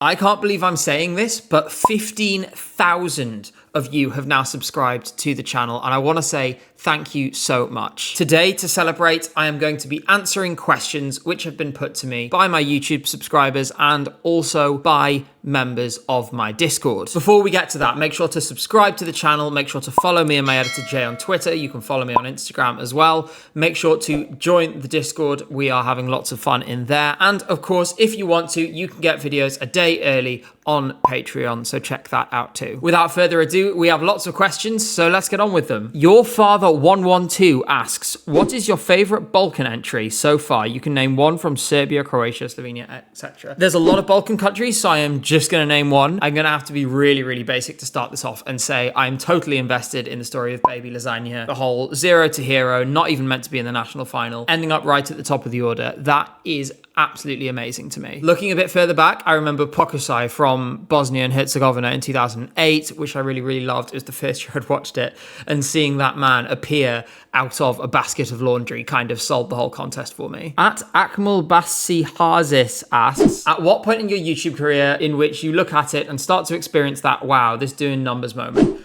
I can't believe I'm saying this, but 15,000 of you have now subscribed to the channel, and I want to say thank you so much. Today, to celebrate, I am going to be answering questions which have been put to me by my YouTube subscribers and also by members of my Discord. Before we get to that, make sure to subscribe to the channel, make sure to follow me and my editor Jay on Twitter. You can follow me on Instagram as well. Make sure to join the Discord. We are having lots of fun in there. And of course, if you want to, you can get videos a day early on Patreon, so check that out too. Without further ado, we have lots of questions, so let's get on with them. Your Father 112 asks, what is your favorite Balkan entry so far? You can name one from Serbia, Croatia, Slovenia, etc. There's a lot of Balkan countries, so I am just going to name one. I'm going to have to be really, really basic to start this off and say I'm totally invested in the story of baby lasagna. The whole 0 to hero, not even meant to be in the national final, ending up right at the top of the order. That is absolutely amazing to me. Looking a bit further back, I remember Pokusai from Bosnia and Herzegovina in 2008, which I really, really loved. It was the first year I'd watched it, and seeing that man appear out of a basket of laundry kind of sold the whole contest for me. At Akmal Basihazis asks, at what point in your YouTube career in which you look at it and start to experience that, wow, this doing numbers moment?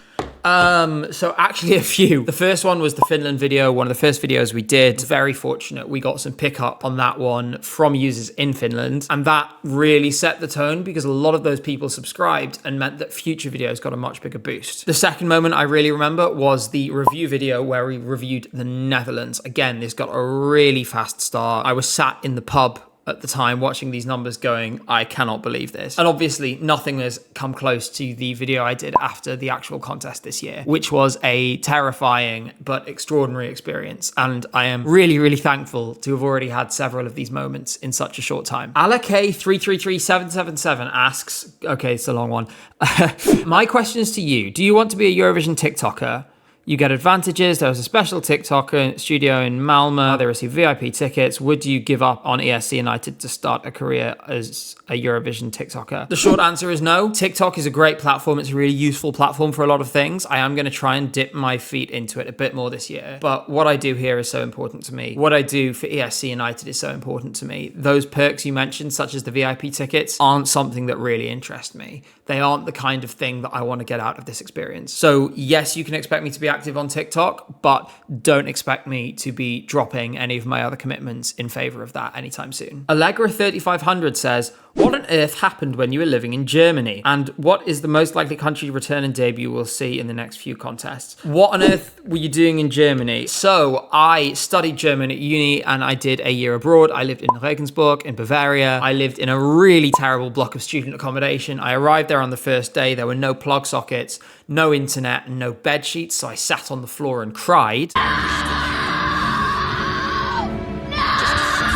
So actually a few. The first one was the Finland video, one of the first videos we did. Very fortunate. We got some pickup on that one from users in Finland. And that really set the tone because a lot of those people subscribed and meant that future videos got a much bigger boost. The second moment I really remember was the review video where we reviewed the Netherlands. Again, this got a really fast start. I was sat in the pub at the time watching these numbers going, I cannot believe this. And obviously nothing has come close to the video I did after the actual contest this year, which was a terrifying but extraordinary experience. And I am really, really thankful to have already had several of these moments in such a short time. Alak333777 asks, okay, it's a long one. My question is to you. Do you want to be a Eurovision TikToker? You get advantages. There was a special TikToker studio in Malmö. They receive VIP tickets. Would you give up on ESC United to start a career as a Eurovision TikToker? The short answer is no. TikTok is a great platform. It's a really useful platform for a lot of things. I am going to try and dip my feet into it a bit more this year. But what I do here is so important to me. What I do for ESC United is so important to me. Those perks you mentioned, such as the VIP tickets, aren't something that really interest me. They aren't the kind of thing that I want to get out of this experience. So yes, you can expect me to be active on TikTok, but don't expect me to be dropping any of my other commitments in favor of that anytime soon. Allegra 3500 says, what on earth happened when you were living in Germany? And what is the most likely country return and debut we'll see in the next few contests? What on earth were you doing in Germany? So I studied German at uni and I did a year abroad. I lived in Regensburg in Bavaria. I lived in a really terrible block of student accommodation. I arrived there on the first day. There were no plug sockets, no internet, and no bed sheets. So I sat on the floor and cried.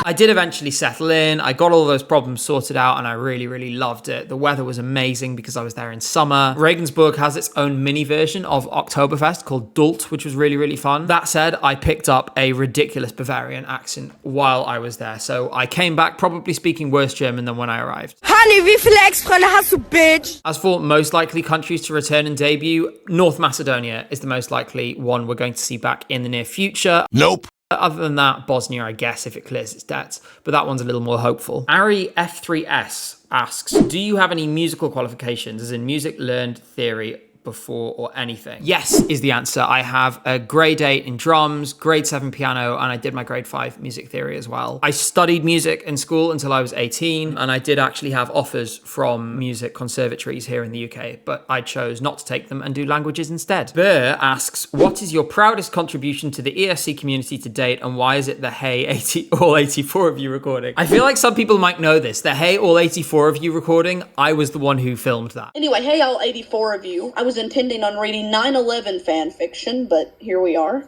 I did eventually settle in. I got all those problems sorted out and I really, really loved it. The weather was amazing because I was there in summer. Regensburg has its own mini version of Oktoberfest called Dult, which was really, really fun. That said, I picked up a ridiculous Bavarian accent while I was there. So I came back probably speaking worse German than when I arrived. Honey, wie viele Ex-Freunde hast du, bitch? As for most likely countries to return and debut, North Macedonia is the most likely one we're going to see back in the near future. Nope. Other than that, Bosnia, I guess, if it clears its debts, but that one's a little more hopeful. Ari F3S asks, do you have any musical qualifications, as in music learned theory before or anything? Yes is the answer. I have a grade 8 in drums, grade 7 piano, and I did my grade 5 music theory as well. I studied music in school until I was 18, and I did actually have offers from music conservatories here in the UK, but I chose not to take them and do languages instead. Burr asks, what is your proudest contribution to the ESC community to date, and why is it the Hey all 84 of you recording? I feel like some people might know this. The Hey all 84 of you recording, I was the one who filmed that. Anyway, hey all 84 of you. I was intending on reading 9/11 fan fiction, but here we are.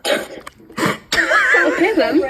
Okay then.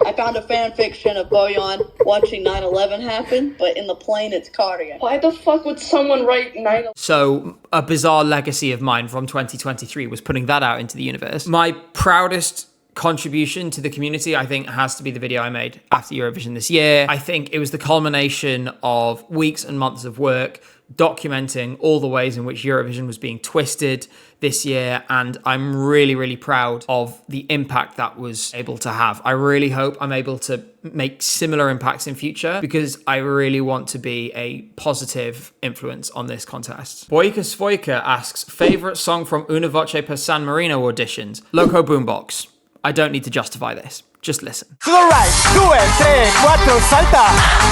I found a fan fiction of Bojan watching 9/11 happen, but in the plane it's Cardia. Why the fuck would someone write 9/11? So a bizarre legacy of mine from 2023 was putting that out into the universe. My proudest contribution to the community, I think, has to be the video I made after Eurovision this year. I think it was the culmination of weeks and months of work documenting all the ways in which Eurovision was being twisted this year, and I'm really, really proud of the impact that was able to have. I really hope I'm able to make similar impacts in future, because I really want to be a positive influence on this contest. Boyka Svoika asks, favorite song from Unava San Marino auditions? Loco Boombox. I don't need to justify this. Just listen. To the right, 2, 3, 4, salta.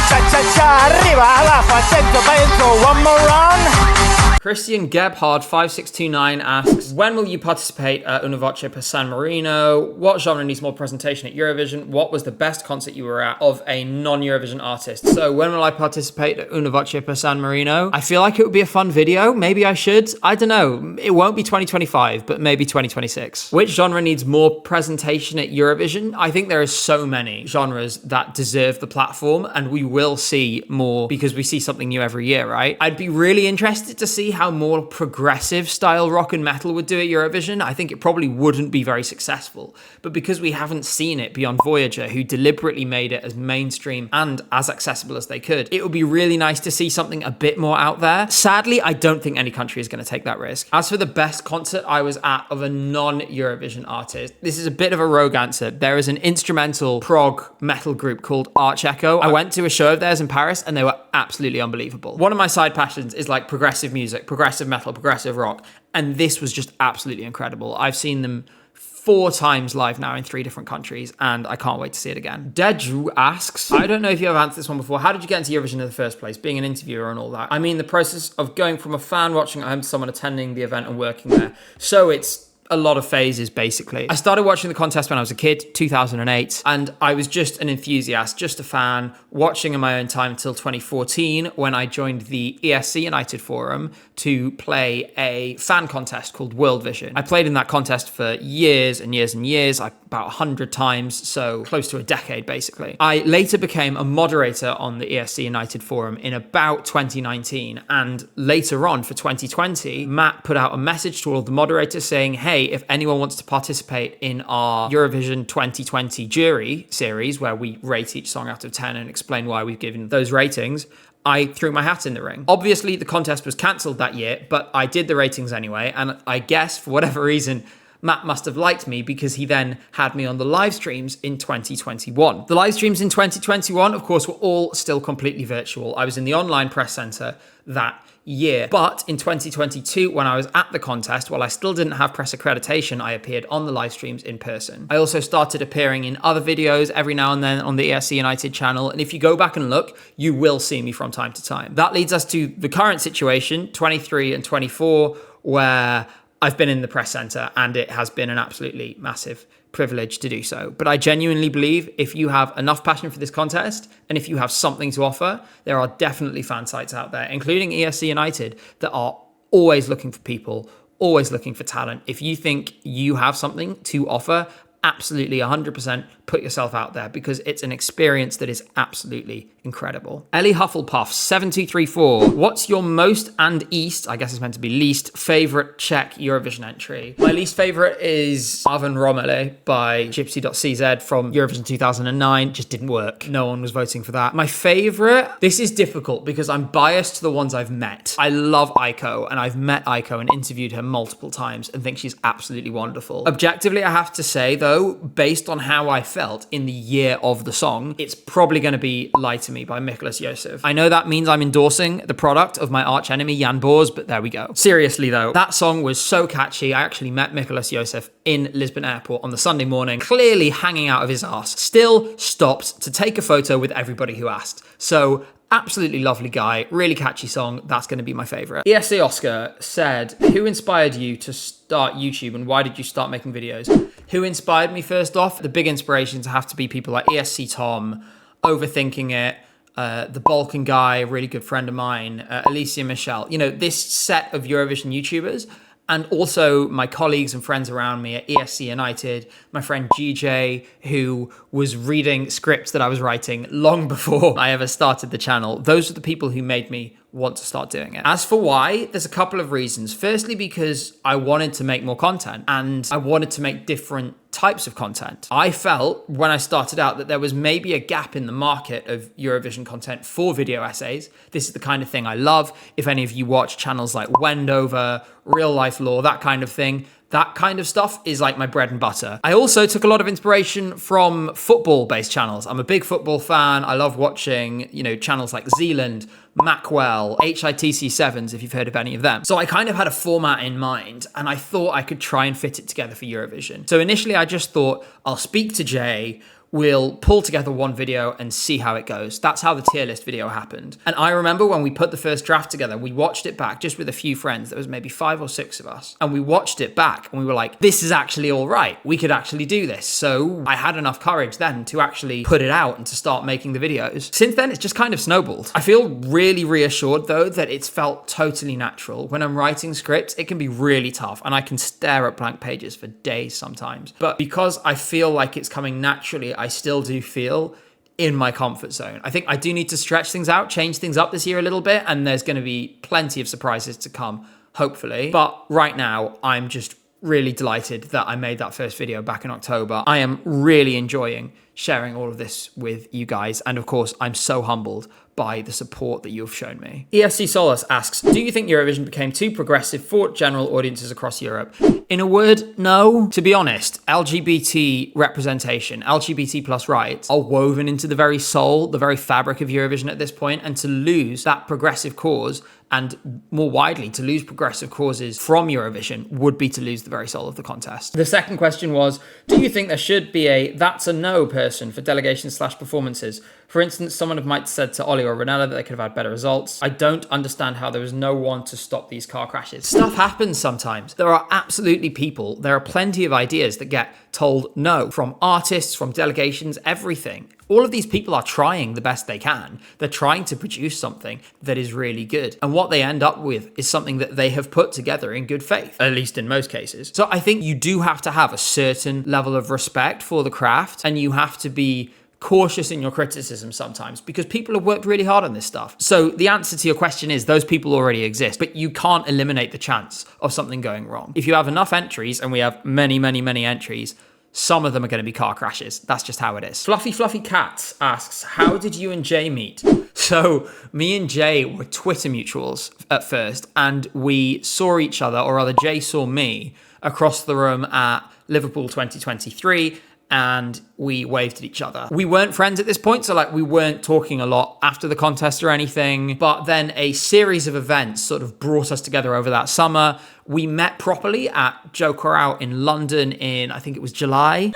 Cha cha cha, arriba, abajo, centro, pa dentro. One more round. Christian Gebhard 5629 asks, when will you participate at Unava San Marino? What genre needs more presentation at Eurovision? What was the best concert you were at of a non-Eurovision artist? So when will I participate at Unava San Marino? I feel like it would be a fun video. Maybe I should. I don't know. It won't be 2025, but maybe 2026. Which genre needs more presentation at Eurovision? I think there are so many genres that deserve the platform, and we will see more because we see something new every year, right? I'd be really interested to see how more progressive style rock and metal would do at Eurovision. I think it probably wouldn't be very successful, but because we haven't seen it beyond Voyager, who deliberately made it as mainstream and as accessible as they could, it would be really nice to see something a bit more out there. Sadly, I don't think any country is going to take that risk. As for the best concert I was at of a non-Eurovision artist, this is a bit of a rogue answer. There is an instrumental prog metal group called Arch Echo. I went to a show of theirs in Paris and they were absolutely unbelievable. One of my side passions is like progressive music, progressive metal, progressive rock, and this was just absolutely incredible. I've seen them 4 times live now in 3 different countries, and I can't wait to see it again. Deju asks, I don't know if you have answered this one before, how did you get into Eurovision in the first place, being an interviewer and all that? I mean, the process of going from a fan watching at home to someone attending the event and working there. So it's a lot of phases, basically. I started watching the contest when I was a kid, 2008, and I was just an enthusiast, just a fan, watching in my own time until 2014, when I joined the ESC United forum to play a fan contest called World Vision. I played in that contest for years and years and years, about 100 times, so close to a decade, basically. I later became a moderator on the ESC United forum in about 2019, and later on for 2020, Matt put out a message to all of the moderators saying, hey, if anyone wants to participate in our Eurovision 2020 jury series, where we rate each song out of 10 and explain why we've given those ratings, I threw my hat in the ring. Obviously, the contest was cancelled that year, but I did the ratings anyway, and I guess for whatever reason, Matt must have liked me because he then had me on the live streams in 2021. The live streams in 2021, of course, were all still completely virtual. I was in the online press center that year. But in 2022, when I was at the contest, while I still didn't have press accreditation, I appeared on the live streams in person. I also started appearing in other videos every now and then on the ESC United channel. And if you go back and look, you will see me from time to time. That leads us to the current situation, 23 and 24, where I've been in the press center and it has been an absolutely massive privilege to do so. But I genuinely believe if you have enough passion for this contest and if you have something to offer, there are definitely fan sites out there, including ESC United, that are always looking for people, always looking for talent. If you think you have something to offer, absolutely 100% put yourself out there, because it's an experience that is absolutely incredible. Ellie Hufflepuff 7234. What's your most and east, I guess it's meant to be least, favorite Czech Eurovision entry? My least favorite is Marvin Romele by Gypsy.cz from Eurovision 2009. Just didn't work. No one was voting for that. My favorite, this is difficult because I'm biased to the ones I've met. I love Aiko, and I've met Aiko and interviewed her multiple times and think she's absolutely wonderful. Objectively, I have to say though, based on how I felt in the year of the song, it's probably going to be Lie to Me by Miklas Josef. I know that means I'm endorsing the product of my arch enemy Jan Bors, but there we go. Seriously though, that song was so catchy. I actually met Miklas Josef in Lisbon airport on the Sunday morning, clearly hanging out of his arse. Still stopped to take a photo with everybody who asked. So absolutely lovely guy, really catchy song. That's going to be my favorite. ESC Oscar said, who inspired you to start YouTube and why did you start making videos? Who inspired me first off? The big inspirations have to be people like ESC Tom, Overthinking It, the Balkan guy, a really good friend of mine, Alicia Michelle. You know, this set of Eurovision YouTubers, and also my colleagues and friends around me at ESC United, my friend GJ, who was reading scripts that I was writing long before I ever started the channel. Those are the people who made me want to start doing it. As for why, there's a couple of reasons. Firstly, because I wanted to make more content and I wanted to make different types of content. I felt when I started out that there was maybe a gap in the market of Eurovision content for video essays. This is the kind of thing I love. If any of you watch channels like Wendover, Real Life Law, that kind of thing, that kind of stuff is like my bread and butter. I also took a lot of inspiration from football-based channels. I'm a big football fan. I love watching, channels like Zealand, Macwell, HITC7s, if you've heard of any of them. So I kind of had a format in mind, and I thought I could try and fit it together for Eurovision. So initially I just thought, I'll speak to Jay, we'll pull together one video and see how it goes. That's how the tier list video happened. And I remember when we put the first draft together, we watched it back just with a few friends. There was maybe 5 or 6 of us. And we watched it back and we were like, this is actually all right. We could actually do this. So I had enough courage then to actually put it out and to start making the videos. Since then, it's just kind of snowballed. I feel really reassured though that it's felt totally natural. When I'm writing scripts, it can be really tough and I can stare at blank pages for days sometimes. But because I feel like it's coming naturally, I still do feel in my comfort zone. I think I do need to stretch things out, change things up this year a little bit, and there's going to be plenty of surprises to come, hopefully. But right now, I'm just really delighted that I made that first video back in October. I am really enjoying sharing all of this with you guys. And of course, I'm so humbled by the support that you've shown me. ESC Solus asks, do you think Eurovision became too progressive for general audiences across Europe? In a word, no. To be honest, LGBT representation, LGBT plus rights are woven into the very soul, the very fabric of Eurovision at this point, and to lose that progressive cause, and more widely, to lose progressive causes from Eurovision would be to lose the very soul of the contest. The second question was, do you think there should be a that's a no person for delegations/performances? For instance, someone might have said to Ollie or Ranella that they could have had better results. I don't understand how there was no one to stop these car crashes. Stuff happens sometimes. There are absolutely people, there are plenty of ideas that get told no from artists, from delegations, everything. All of these people are trying the best they can. They're trying to produce something that is really good. And what they end up with is something that they have put together in good faith, at least in most cases. So I think you do have to have a certain level of respect for the craft, and you have to be cautious in your criticism sometimes because people have worked really hard on this stuff. So the answer to your question is those people already exist, but you can't eliminate the chance of something going wrong. If you have enough entries, and we have many, many, many entries, some of them are going to be car crashes. That's just how it is. Fluffy Cat asks, how did you and Jay meet? So me and Jay were Twitter mutuals at first, and we saw each other, or rather Jay saw me across the room at Liverpool 2023, and we waved at each other. We weren't friends at this point, so we weren't talking a lot after the contest or anything, but then a series of events sort of brought us together over that summer. We met properly at Joker Out in London in, I think it was July.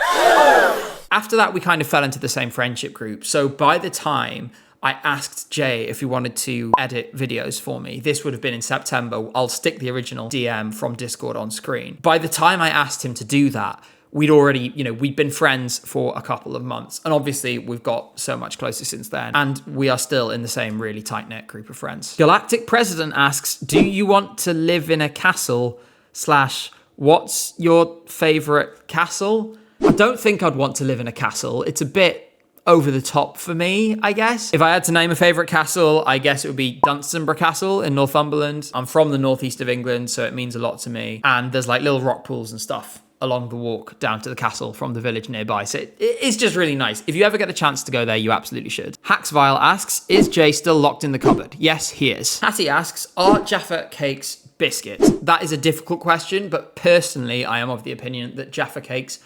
After that, we kind of fell into the same friendship group. So by the time I asked Jay if he wanted to edit videos for me, this would have been in September. I'll stick the original DM from Discord on screen. By the time I asked him to do that, we'd already, we'd been friends for a couple of months. And obviously we've got so much closer since then. And we are still in the same really tight-knit group of friends. Galactic President asks, do you want to live in a castle / what's your favorite castle? I don't think I'd want to live in a castle. It's a bit over the top for me, I guess. If I had to name a favorite castle, I guess it would be Dunstanburgh Castle in Northumberland. I'm from the northeast of England, so it means a lot to me. And there's little rock pools and stuff along the walk down to the castle from the village nearby. So it's just really nice. If you ever get a chance to go there, you absolutely should. Haxvile asks, is Jay still locked in the cupboard? Yes, he is. Hattie asks, are Jaffa Cakes biscuits? That is a difficult question, but personally, I am of the opinion that Jaffa Cakes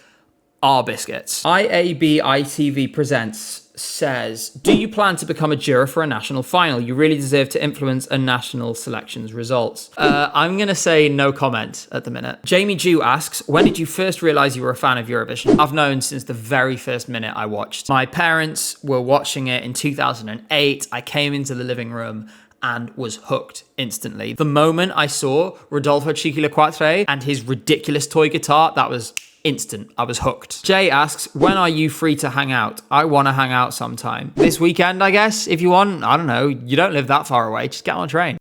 are biscuits. IABITV Presents says, do you plan to become a juror for a national final? You really deserve to influence a national selection's results. I'm going to say no comment at the minute. Jamie Jew asks, when did you first realize you were a fan of Eurovision? I've known since the very first minute I watched. My parents were watching it in 2008. I came into the living room and was hooked instantly. The moment I saw Rodolfo Chiquilaquatre and his ridiculous toy guitar, that was instant. I was hooked. Jay asks, when are you free to hang out? I want to hang out sometime. This weekend, I guess, if you want. I don't know. You don't live that far away. Just get on a train.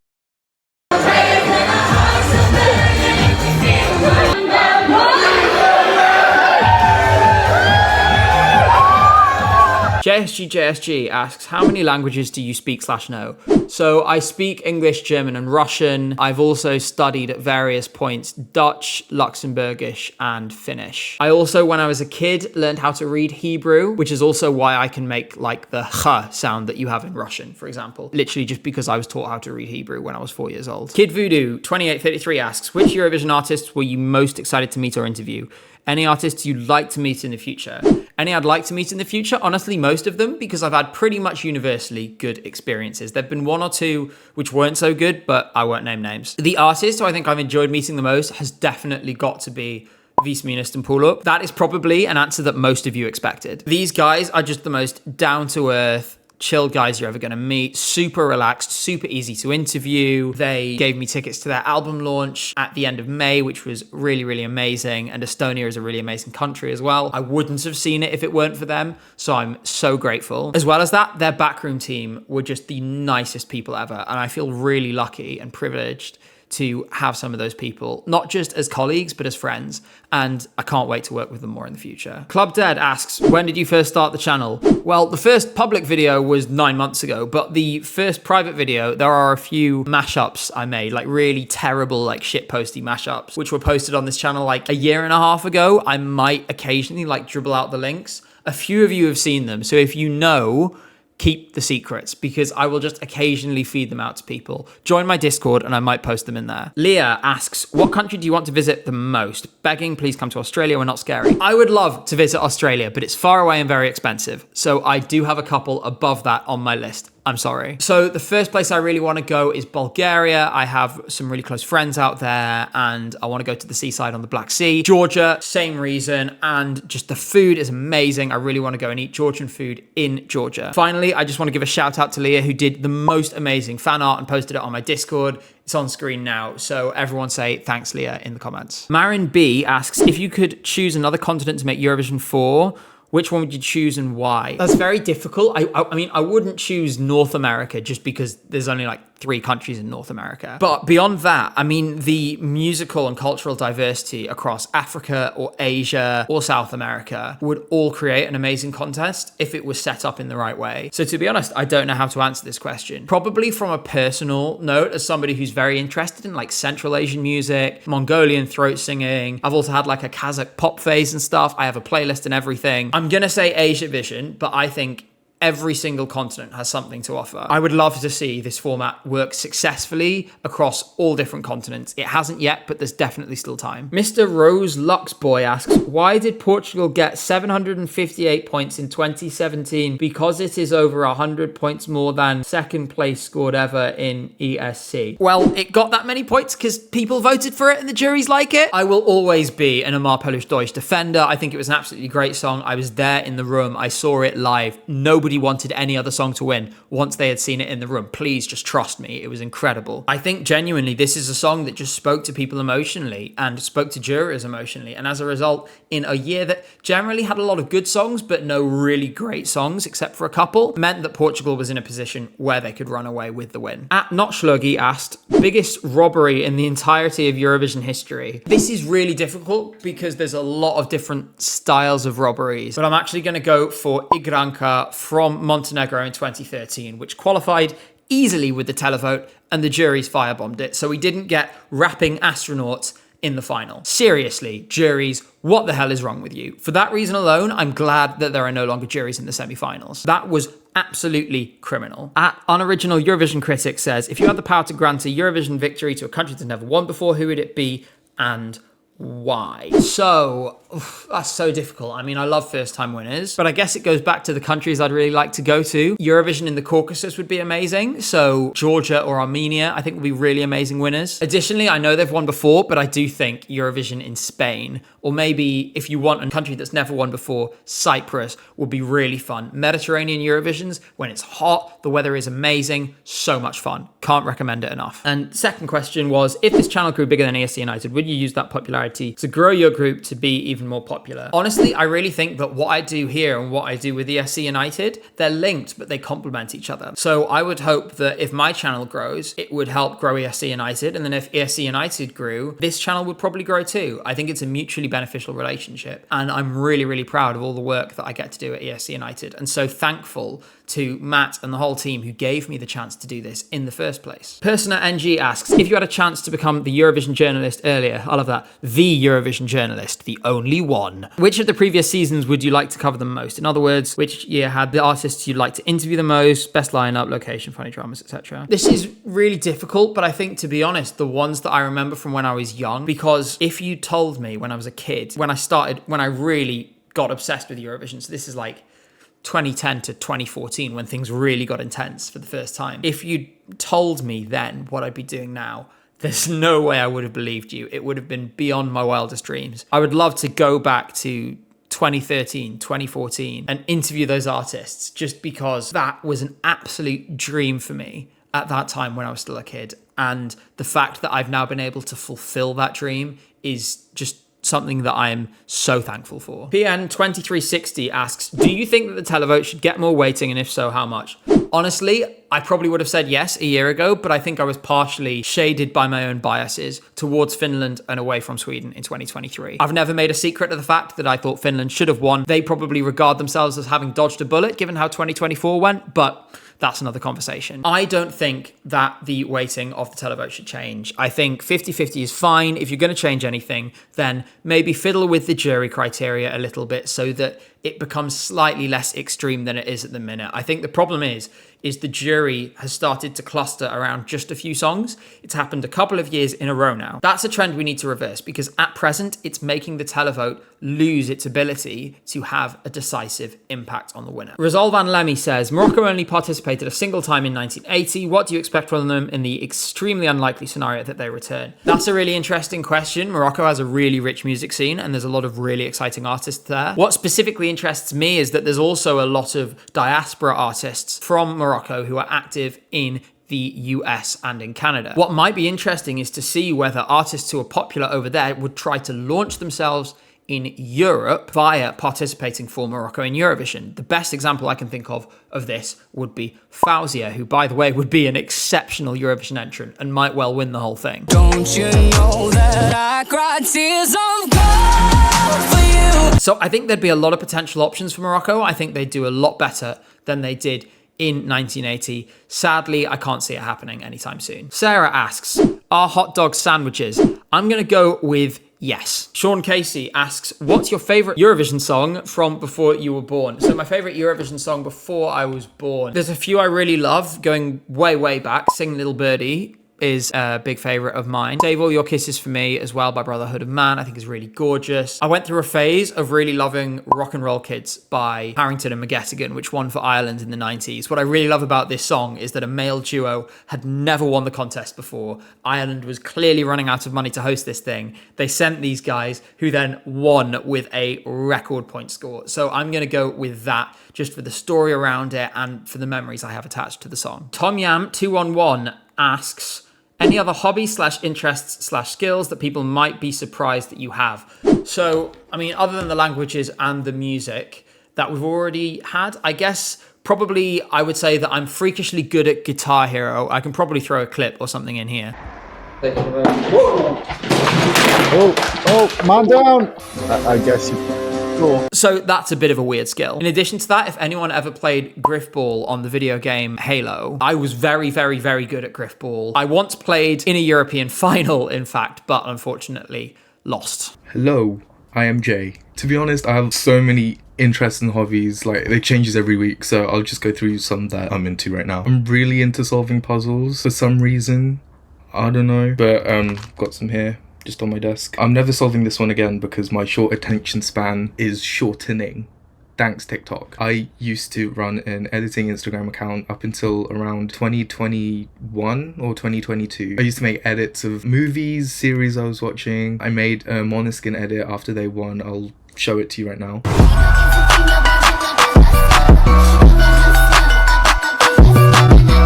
JSG asks, how many languages do you speak / know? So I speak English, German, and Russian. I've also studied at various points Dutch, Luxembourgish, and Finnish. I also, when I was a kid, learned how to read Hebrew, which is also why I can make like the ch sound that you have in Russian, for example. Literally just because I was taught how to read Hebrew when I was 4 years old. Kid Voodoo 2833 asks, which Eurovision artists were you most excited to meet or interview? Any artists you'd like to meet in the future? Any I'd like to meet in the future? Honestly, most of them, because I've had pretty much universally good experiences. There've been one or two which weren't so good, but I won't name names. The artist who I think I've enjoyed meeting the most has definitely got to be Visminist and Pull-Up. That is probably an answer that most of you expected. These guys are just the most down-to-earth, chill guys you're ever going to meet. Super relaxed, super easy to interview. They gave me tickets to their album launch at the end of May, which was really, really amazing. And Estonia is a really amazing country as well. I wouldn't have seen it if it weren't for them. So I'm so grateful. As well as that, their backroom team were just the nicest people ever. And I feel really lucky and privileged to have some of those people, not just as colleagues, but as friends. And I can't wait to work with them more in the future. Club Dead asks, when did you first start the channel? Well, the first public video was 9 months ago, but the first private video, there are a few mashups I made, like really terrible, like shitposty mashups, which were posted on this channel like a year and a half ago. I might occasionally like dribble out the links. A few of you have seen them. So if you know, keep the secrets, because I will just occasionally feed them out to people. Join my Discord and I might post them in there. Leah asks, what country do you want to visit the most? Begging, please come to Australia, we're not scary. I would love to visit Australia, but it's far away and very expensive. So I do have a couple above that on my list. I'm sorry. So the first place I really want to go is Bulgaria. I have some really close friends out there and I want to go to the seaside on the Black Sea. Georgia, same reason. And just the food is amazing. I really want to go and eat Georgian food in Georgia. Finally, I just want to give a shout out to Leah, who did the most amazing fan art and posted it on my Discord. It's on screen now. So everyone say thanks, Leah, in the comments. Marin B asks, if you could choose another continent to make Eurovision for, which one would you choose and why? That's very difficult. I mean, I wouldn't choose North America just because there's only like 3 countries in North America. But beyond that, I mean, the musical and cultural diversity across Africa or Asia or South America would all create an amazing contest if it was set up in the right way. So to be honest, I don't know how to answer this question. Probably from a personal note, as somebody who's very interested in like Central Asian music, Mongolian throat singing. I've also had like a Kazakh pop phase and stuff. I have a playlist and everything. I'm gonna say Asia Vision, but I think every single continent has something to offer. I would love to see this format work successfully across all different continents. It hasn't yet, but there's definitely still time. Mr. Rose Lux Boy asks, why did Portugal get 758 points in 2017? Because it is over 100 points more than second place scored ever in ESC. Well, it got that many points because people voted for it and the juries like it. I will always be an Amar Pelush Deutsch defender. I think it was an absolutely great song. I was there in the room. I saw it live. Nobody wanted any other song to win once they had seen it in the room. Please just trust me. It was incredible. I think genuinely this is a song that just spoke to people emotionally and spoke to jurors emotionally. And as a result, in a year that generally had a lot of good songs, but no really great songs, except for a couple, meant that Portugal was in a position where they could run away with the win. At Not Schluggy asked, biggest robbery in the entirety of Eurovision history. This is really difficult because there's a lot of different styles of robberies, but I'm actually going to go for Igranka from Montenegro in 2013, which qualified easily with the televote and the juries firebombed it. So we didn't get rapping astronauts in the final. Seriously, juries, what the hell is wrong with you? For that reason alone, I'm glad that there are no longer juries in the semi-finals. That was absolutely criminal. At Unoriginal Eurovision Critic says, if you had the power to grant a Eurovision victory to a country that's never won before, who would it be and why? So, that's so difficult. I mean, I love first-time winners, but I guess it goes back to the countries I'd really like to go to. Eurovision in the Caucasus would be amazing. So Georgia or Armenia, I think would be really amazing winners. Additionally, I know they've won before, but I do think Eurovision in Spain, or maybe if you want a country that's never won before, Cyprus would be really fun. Mediterranean Eurovisions, when it's hot, the weather is amazing, so much fun. Can't recommend it enough. And second question was, if this channel grew bigger than ESC United, would you use that popularity popularity to grow your group to be even more popular? Honestly, I really think that what I do here and what I do with ESC United, they're linked, but they complement each other. So I would hope that if my channel grows, it would help grow ESC United. And then if ESC United grew, this channel would probably grow too. I think it's a mutually beneficial relationship. And I'm really, really proud of all the work that I get to do at ESC United. And so thankful to Matt and the whole team who gave me the chance to do this in the first place. Persona NG asks, if you had a chance to become the Eurovision journalist earlier, I love that, the Eurovision journalist, the only one, which of the previous seasons would you like to cover the most? In other words, which year had the artists you'd like to interview the most, best lineup, location, funny dramas, etc.? This is really difficult, but I think, to be honest, the ones that I remember from when I was young, because if you told me when I was a kid, when I really got obsessed with Eurovision, so this is like 2010 to 2014 when things really got intense for the first time. If you told me then what I'd be doing now, there's no way I would have believed you. It would have been beyond my wildest dreams. I would love to go back to 2013, 2014 and interview those artists just because that was an absolute dream for me at that time when I was still a kid. And the fact that I've now been able to fulfill that dream is just something that I am so thankful for. PN2360 asks, do you think that the televote should get more weighting, and if so, how much? Honestly, I probably would have said yes a year ago, but I think I was partially shaded by my own biases towards Finland and away from Sweden in 2023. I've never made a secret of the fact that I thought Finland should have won. They probably regard themselves as having dodged a bullet given how 2024 went, but that's another conversation. I don't think that the weighting of the televote should change. I think 50-50 is fine. If you're going to change anything, then maybe fiddle with the jury criteria a little bit so that it becomes slightly less extreme than it is at the minute. I think the problem is the jury has started to cluster around just a few songs. It's happened a couple of years in a row now. That's a trend we need to reverse because at present, it's making the televote lose its ability to have a decisive impact on the winner. Rizal Van Lemmy says, Morocco only participated a single time in 1980. What do you expect from them in the extremely unlikely scenario that they return? That's a really interesting question. Morocco has a really rich music scene and there's a lot of really exciting artists there. What specifically interests me is that there's also a lot of diaspora artists from Morocco who are active in the US and in Canada. What might be interesting is to see whether artists who are popular over there would try to launch themselves in Europe via participating for Morocco in Eurovision. The best example I can think of this would be Fauzia, who, by the way, would be an exceptional Eurovision entrant and might well win the whole thing. Don't you know that I cry tears of gold for you? So I think there'd be a lot of potential options for Morocco. I think they'd do a lot better than they did in 1980. Sadly, I can't see it happening anytime soon. Sarah asks, are hot dog sandwiches? I'm going to go with yes. Sean Casey asks, what's your favorite Eurovision song from before you were born? So my favorite Eurovision song before I was born, there's a few I really love going way, way back. Sing Little Birdie is a big favorite of mine. Save All Your Kisses for Me as well by Brotherhood of Man, I think is really gorgeous. I went through a phase of really loving Rock and Roll Kids by Harrington and McGettigan, which won for Ireland in the 90s. What I really love about this song is that a male duo had never won the contest before. Ireland was clearly running out of money to host this thing. They sent these guys who then won with a record point score. So I'm going to go with that just for the story around it and for the memories I have attached to the song. Tom Yam 211 asks, any other hobbies / interests / skills that people might be surprised that you have? So, I mean, other than the languages and the music that we've already had, I guess probably I would say that I'm freakishly good at Guitar Hero. I can probably throw a clip or something in here. Whoa. Oh, man down. I guess you... Cool. So that's a bit of a weird skill. In addition to that, if anyone ever played Griffball on the video game Halo, I was very, very, very good at Griffball. I once played in a European final, in fact, but unfortunately lost. Hello, I am Jay. To be honest, I have so many interests and hobbies, like they changes every week, so I'll just go through some that I'm into right now. I'm really into solving puzzles for some reason. I don't know, but got some here. Just on my desk. I'm never solving this one again because my short attention span is shortening. Thanks, TikTok. I used to run an editing Instagram account up until around 2021 or 2022. I used to make edits of movies, series I was watching. I made a Måneskin edit after they won. I'll show it to you right now.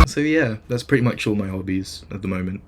So yeah, that's pretty much all my hobbies at the moment.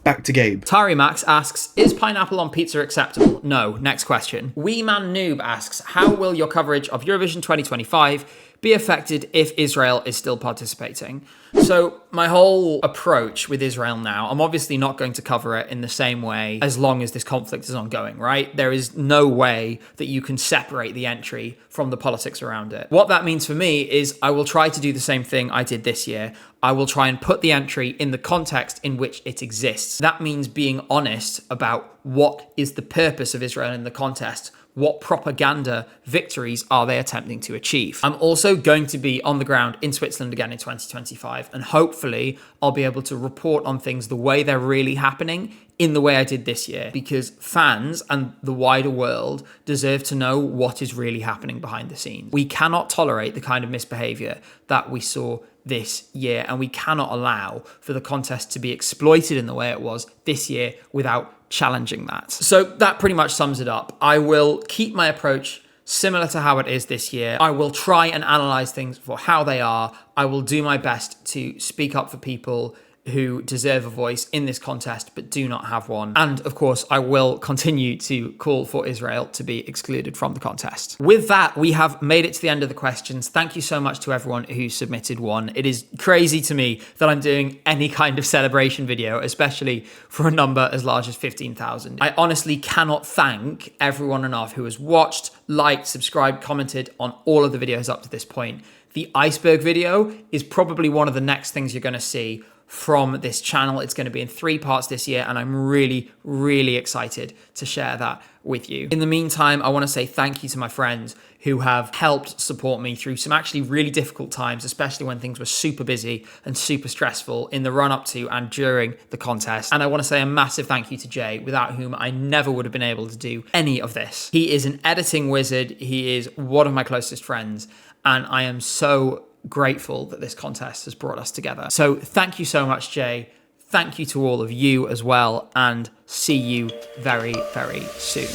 back to Gabe. Tari Max asks, is pineapple on pizza acceptable? No. Next question. Wee Man Noob asks, how will your coverage of Eurovision 2025 be affected if Israel is still participating? So my whole approach with Israel now, I'm obviously not going to cover it in the same way as long as this conflict is ongoing, right? There is no way that you can separate the entry from the politics around it. What that means for me is I will try to do the same thing I did this year. I will try and put the entry in the context in which it exists. That means being honest about what is the purpose of Israel in the contest. What propaganda victories are they attempting to achieve? I'm also going to be on the ground in Switzerland again in 2025, and hopefully I'll be able to report on things the way they're really happening in the way I did this year, because fans and the wider world deserve to know what is really happening behind the scenes. We cannot tolerate the kind of misbehavior that we saw this year, and we cannot allow for the contest to be exploited in the way it was this year without challenging that. So that pretty much sums it up. I will keep my approach similar to how it is this year. I will try and analyze things for how they are. I will do my best to speak up for people who deserve a voice in this contest but do not have one. And of course, I will continue to call for Israel to be excluded from the contest. With that, we have made it to the end of the questions. Thank you so much to everyone who submitted one. It is crazy to me that I'm doing any kind of celebration video, especially for a number as large as 15,000. I honestly cannot thank everyone enough who has watched, liked, subscribed, commented on all of the videos up to this point. The iceberg video is probably one of the next things you're going to see from this channel. It's going to be in 3 parts this year, and I'm really, really excited to share that with you. In the meantime, I want to say thank you to my friends who have helped support me through some actually really difficult times, especially when things were super busy and super stressful in the run up to and during the contest. And I want to say a massive thank you to Jay, without whom I never would have been able to do any of this. He is an editing wizard. He is one of my closest friends, and I am so grateful that this contest has brought us together. So thank you so much, Jay. Thank you to all of you as well, and see you very, very soon.